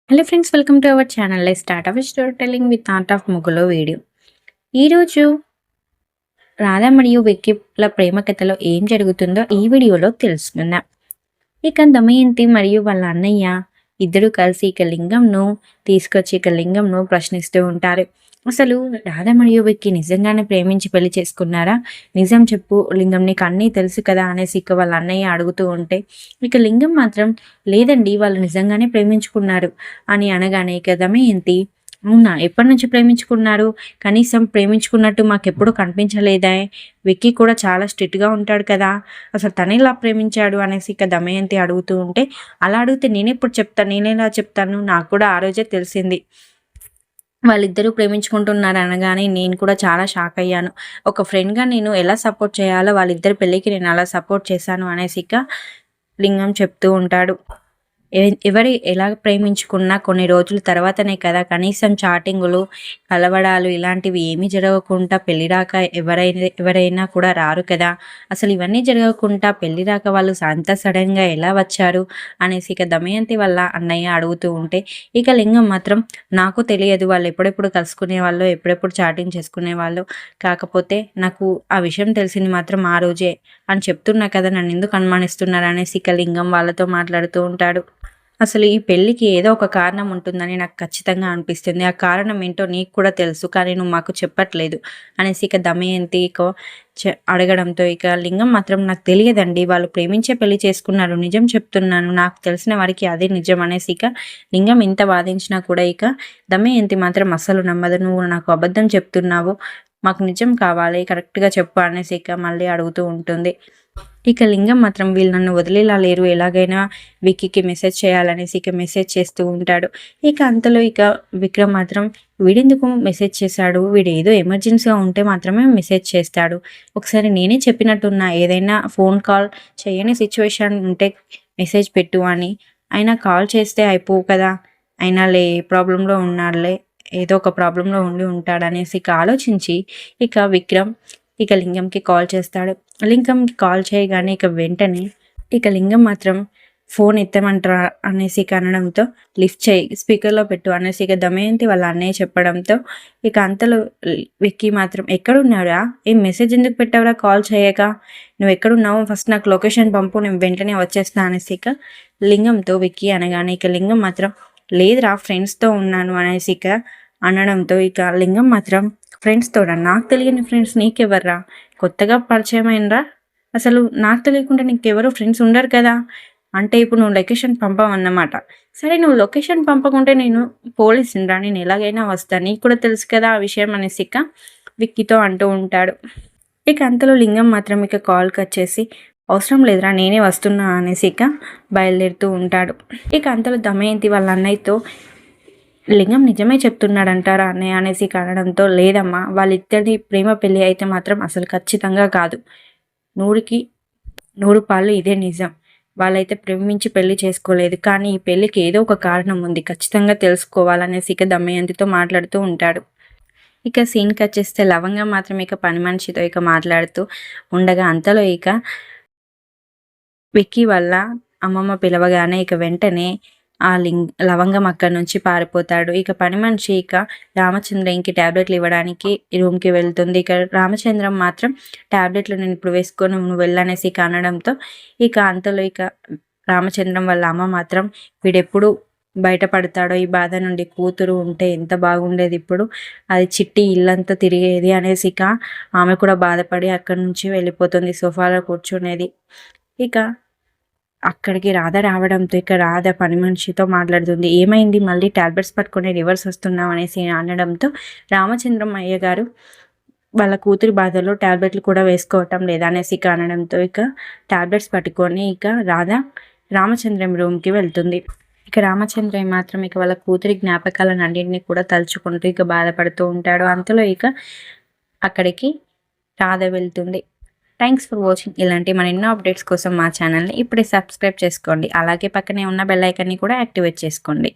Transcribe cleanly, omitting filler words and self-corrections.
Hello friends, welcome to our channel. Let's start our story telling with art of ముగ్గులో video. ఈరోజు రాధా మరియు విక్కీల ప్రేమ కథలో ఏం జరుగుతుందో ఈ వీడియోలో తెలుసుకుందాం. ఇక దమయంతి మరియు వాళ్ళ అన్నయ్య ఇద్దరు కలిసి ఇక లింగంను తీసుకొచ్చి ఇక లింగంను ప్రశ్నిస్తూ ఉంటారు. అసలు రాధ మరియు విక్కీ నిజంగానే ప్రేమించి పెళ్లి చేసుకున్నారా? నిజం చెప్పు లింగం, నీకు అన్నీ తెలుసు కదా అనేసి ఇక వాళ్ళ అన్నయ్య అడుగుతూ ఉంటే ఇక లింగం మాత్రం లేదండి, వాళ్ళు నిజంగానే ప్రేమించుకున్నారు అని అనగానే ఇక దమయంతి అవునా, ఎప్పటి నుంచి ప్రేమించుకున్నారు? కనీసం ప్రేమించుకున్నట్టు మాకెప్పుడు కనిపించలేదా? విక్కీ కూడా చాలా స్ట్రిక్ట్గా ఉంటాడు కదా, అసలు తను ఇలా ప్రేమించాడు అనేసి ఇక దమయంతి అడుగుతూ ఉంటే అలా అడిగితే నేనెప్పుడు చెప్తాను, నేనేలా చెప్తాను, నాకు కూడా ఆ రోజే తెలిసింది వాళ్ళిద్దరూ ప్రేమించుకుంటున్నారు అనగానే నేను కూడా చాలా షాక్ అయ్యాను. ఒక ఫ్రెండ్గా నేను ఎలా సపోర్ట్ చేయాలో వాళ్ళిద్దరి పెళ్ళికి నేను అలా సపోర్ట్ చేశాను అనేసి ఇక లింగం చెప్తూ ఉంటాడు. ఎవరు ఎలా ప్రేమించుకున్నా కొన్ని రోజుల తర్వాతనే కదా, కనీసం చాటింగులు కలవడాలు ఇలాంటివి ఏమీ జరగకుండా పెళ్లి రాక ఎవరైనా కూడా రారు కదా. అసలు ఇవన్నీ జరగకుండా పెళ్లి రాక వాళ్ళు అంత సడన్గా ఎలా వచ్చారు అనేసి ఇక దమయంతి వల్ల అన్నయ్య అడుగుతూ ఉంటే ఇక లింగం మాత్రం నాకు తెలియదు, వాళ్ళు ఎప్పుడెప్పుడు కలుసుకునే వాళ్ళు, ఎప్పుడెప్పుడు చాటింగ్ చేసుకునే వాళ్ళు, కాకపోతే నాకు ఆ విషయం తెలిసింది మాత్రం ఆ రోజే అని చెప్తున్నా కదా, నన్ను ఎందుకు అనుమానిస్తున్నారు అనేసి ఇక లింగం వాళ్ళతో మాట్లాడుతూ ఉంటాడు. అసలు ఈ పెళ్ళికి ఏదో ఒక కారణం ఉంటుందని నాకు ఖచ్చితంగా అనిపిస్తుంది. ఆ కారణం ఏంటో నీకు కూడా తెలుసు, కానీ నువ్వు మాకు చెప్పట్లేదు అనేసి ఇక దమయంతి అడగడంతో ఇక లింగం మాత్రం నాకు తెలియదండి, వాళ్ళు ప్రేమించే పెళ్లి చేసుకున్నారు, నిజం చెప్తున్నాను, నాకు తెలిసిన వారికి అదే నిజం అనేసి ఇక లింగం ఎంత వాదించినా కూడా ఇక దమయంతి మాత్రం అస్సలు నమ్మదు. నువ్వు నాకు అబద్ధం చెప్తున్నావు, మాకు నిజం కావాలి, కరెక్ట్గా చెప్పు అనేసి ఇక మళ్ళీ అడుగుతూ ఉంటుంది. ఇక లింగం మాత్రం వీళ్ళు నన్ను వదిలేలా లేరు, ఎలాగైనా విక్కీకి మెసేజ్ చేయాలనేసి ఇక మెసేజ్ చేస్తూ ఉంటాడు. ఇక అంతలో ఇక విక్రమ్ మాత్రం వీడెందుకు మెసేజ్ చేశాడు, వీడు ఏదో ఎమర్జెన్సీగా ఉంటే మాత్రమే మెసేజ్ చేస్తాడు, ఒకసారి నేనే చెప్పినట్టున్నా ఏదైనా ఫోన్ కాల్ చేయని సిచ్యువేషన్ ఉంటే మెసేజ్ పెట్టు అని, అయినా కాల్ చేస్తే అయిపోవు కదా, అయినా లే ప్రాబ్లంలో ఉన్నాడులే, ఏదో ఒక ప్రాబ్లంలో ఉండి ఉంటాడనేసి ఇక ఆలోచించి ఇక విక్రమ్ ఇక లింగంకి కాల్ చేస్తాడు. లింగంకి కాల్ చేయగానే ఇక వెంటనే ఇక లింగం మాత్రం ఫోన్ ఎత్తమంటారా అనేసి ఇక అనడంతో లిఫ్ట్ చేయి, స్పీకర్లో పెట్టు అనేసి ఇక దమయంతి వాళ్ళ అన్నయ్య చెప్పడంతో ఇక అంతలో విక్కీ మాత్రం ఎక్కడున్నారా, ఏం మెసేజ్ ఎందుకు పెట్టావురా కాల్ చేయక, నువ్వు ఎక్కడున్నావు ఫస్ట్ నాకు లొకేషన్ పంపు, నేను వెంటనే వచ్చేస్తా అనేసి ఇక లింగంతో విక్కీ అనగానే ఇక లింగం మాత్రం లేదురా ఫ్రెండ్స్తో ఉన్నాను అనేసి ఇక అనడంతో ఇక లింగం మాత్రం ఫ్రెండ్స్తోడా, నాకు తెలియని ఫ్రెండ్స్ నీకెవర్రా, కొత్తగా పరిచయం అయినరా, అసలు నాకు తెలియకుండా నీకెవరు ఫ్రెండ్స్ ఉండరు కదా, అంటే ఇప్పుడు నువ్వు లొకేషన్ పంపవన్నమాట, సరే నువ్వు లొకేషన్ పంపకుంటే నేను పోలీసురా, నేను ఎలాగైనా వస్తాను, నీకు కూడా తెలుసు కదా ఆ విషయం అనేసి ఇక విక్కీతో అంటూ ఉంటాడు. ఇక అంతలో లింగం మాత్రం ఇక కాల్ కట్ చేసి అవసరం లేదురా నేనే వస్తున్నా అనేసి ఇక బయలుదేరుతూ ఉంటాడు. ఇక అంతలో దమయంతి వాళ్ళ అన్నయ్యతో లింగం నిజమే చెప్తున్నాడంటారా అన్నయ్య అనేసి అనడంతో లేదమ్మా, వాళ్ళిద్దరి ప్రేమ పెళ్ళి అయితే మాత్రం అసలు ఖచ్చితంగా కాదు, 100కి 100 పాళ్ళు ఇదే నిజం, వాళ్ళైతే ప్రేమించి పెళ్లి చేసుకోలేదు, కానీ ఈ పెళ్ళికి ఏదో ఒక కారణం ఉంది, ఖచ్చితంగా తెలుసుకోవాలనేసి ఇక దమయంతితో మాట్లాడుతూ ఉంటాడు. ఇక సీన్ కట్ చేస్తే లవంగా మాత్రం ఇక పని మనిషితో ఇక మాట్లాడుతూ ఉండగా అంతలో ఇక విక్కీ వల్ల అమ్మమ్మ పిలవగానే ఇక వెంటనే ఆ లవంగం అక్కడి నుంచి పారిపోతాడు. ఇక పని మనిషి ఇక రామచంద్రంకి ట్యాబ్లెట్లు ఇవ్వడానికి రూమ్కి వెళ్తుంది. ఇక రామచంద్రం మాత్రం ట్యాబ్లెట్లు నేను ఇప్పుడు వేసుకొని నువ్వు వెళ్ళనేసి ఇక అనడంతో ఇక అంతలో ఇక రామచంద్రం వాళ్ళ అమ్మ మాత్రం వీడెప్పుడు బయటపడతాడో ఈ బాధ నుండి, కూతురు ఉంటే ఎంత బాగుండేది, ఇప్పుడు అది చిట్టి ఇల్లంతా తిరిగేది అనేసి ఇక ఆమె కూడా బాధపడి అక్కడి నుంచి వెళ్ళిపోతుంది, సోఫాలో కూర్చునేది. ఇక అక్కడికి రాధ రావడంతో ఇక రాధ పని మనిషితో మాట్లాడుతుంది. ఏమైంది, మళ్ళీ టాబ్లెట్స్ పట్టుకొని రివర్స్ వస్తున్నావు అనేసి అనడంతో రామచంద్రం అయ్య గారు వాళ్ళ కూతురి బాధలో టాబ్లెట్లు కూడా వేసుకోవటం లేదా అనేసి ఇక అనడంతో ఇక టాబ్లెట్స్ పట్టుకొని ఇక రాధ రామచంద్రం రూమ్కి వెళ్తుంది. ఇక రామచంద్రయ్య మాత్రం ఇక వాళ్ళ కూతురి జ్ఞాపకాలను అన్నింటినీ కూడా తలుచుకుంటూ ఇక బాధపడుతూ ఉంటాడు. అంతలో ఇక అక్కడికి రాధ వెళ్తుంది. Thanks for watching. ఇలాంటి మన ఎన్నో అప్డేట్స్ కోసం మా ఛానల్ని ఇప్పుడే సబ్స్క్రైబ్ చేసుకోండి. అలాగే పక్కనే ఉన్న బెల్ ఐకాన్ని కూడా యాక్టివేట్ చేసుకోండి.